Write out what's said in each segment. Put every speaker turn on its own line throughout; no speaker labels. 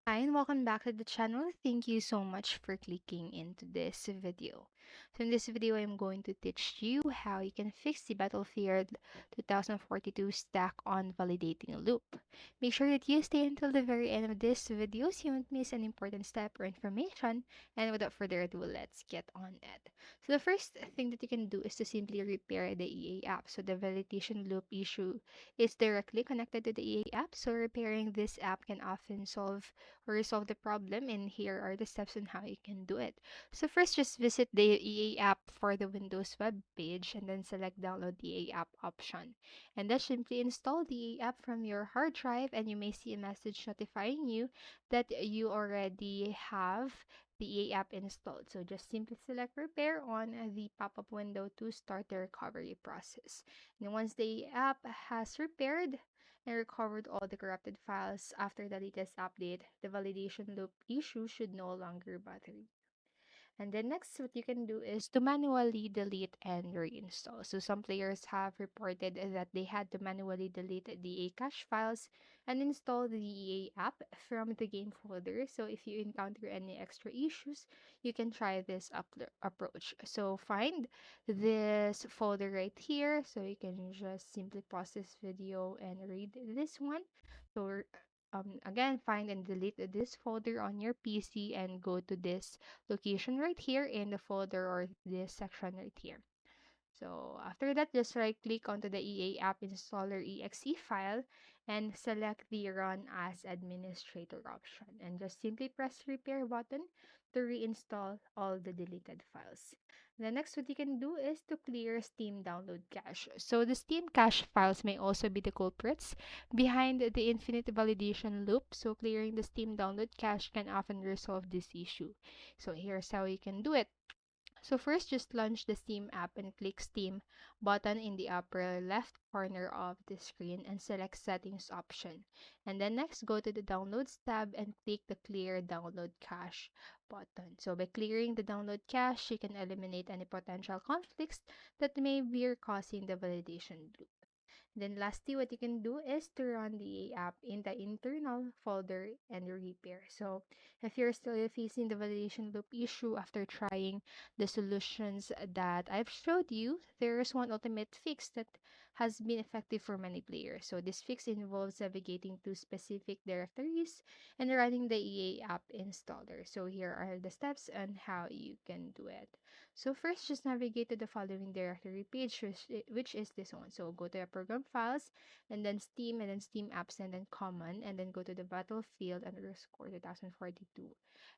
Hi and welcome back to the channel. Thank you so much for clicking into this video. So in this video, I'm going to teach you how you can fix the Battlefield 2042 stack on validating loop. Make sure that you stay until the very end of this video so you won't miss an important step or information. And without further ado, let's get on it. So the first thing that you can do is to simply repair the EA app. So the validation loop issue is directly connected to the EA app. So repairing this app can often or resolve the problem, and here are the steps on how you can do it. So first, just visit the EA app for the Windows web page and then select download the EA app option. And then simply install the EA app from your hard drive, and you may see a message notifying you that you already have the EA app installed. So just simply select repair on the pop-up window to start the recovery process. And once the EA app has repaired, and recovered all the corrupted files after the latest update, the validation loop issue should no longer bother you. And then next, what you can do is to manually delete and reinstall. So some players have reported that they had to manually delete the A cache files and install the EA app from the game folder. So if you encounter any extra issues, you can try this approach. So find this folder right here. So you can just simply pause this video and read this one. So again, find and delete this folder on your PC and go to this location right here in the folder or this section right here. So after that, just right click onto the EA app installer exe file and select the run as administrator option and just simply press repair button to reinstall all the deleted files. The next what you can do is to clear Steam download cache. So the Steam cache files may also be the culprits behind the infinite validation loop. So clearing the Steam download cache can often resolve this issue. So here's how you can do it. So first, just launch the Steam app and click Steam button in the upper left corner of the screen and select Settings option. And then next, go to the Downloads tab and click the Clear Download Cache button. So by clearing the download cache, you can eliminate any potential conflicts that may be causing the validation loop. Then lastly, what you can do is to run the app in the internal folder and repair. So if you're still facing the validation loop issue after trying the solutions that I've showed you, there's one ultimate fix that has been effective for many players. So this fix involves navigating to specific directories and running the EA app installer. So here are the steps on how you can do it. So first, just navigate to the following directory page, which is this one. So go to your program files, and then Steam apps, and then common, and then go to the Battlefield underscore 2042,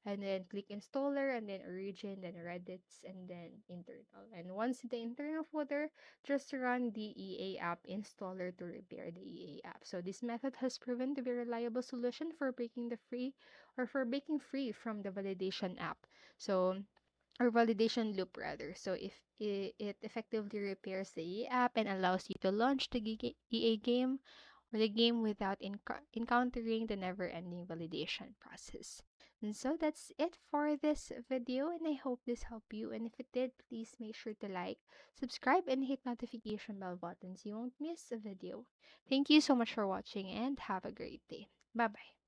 and then click installer, and then origin, then Reddit's, and then internal. And once in the internal folder, just run the EA app installer to repair the EA app. So this method has proven to be a reliable solution for breaking free from the validation app. So or validation loop rather. So if it effectively repairs the EA app and allows you to launch the EA game or the game without encountering the never-ending validation process. And so that's it for this video, and I hope this helped you. And if it did, please make sure to like, subscribe, and hit notification bell buttons. You won't miss a video. Thank you so much for watching and have a great day. Bye bye.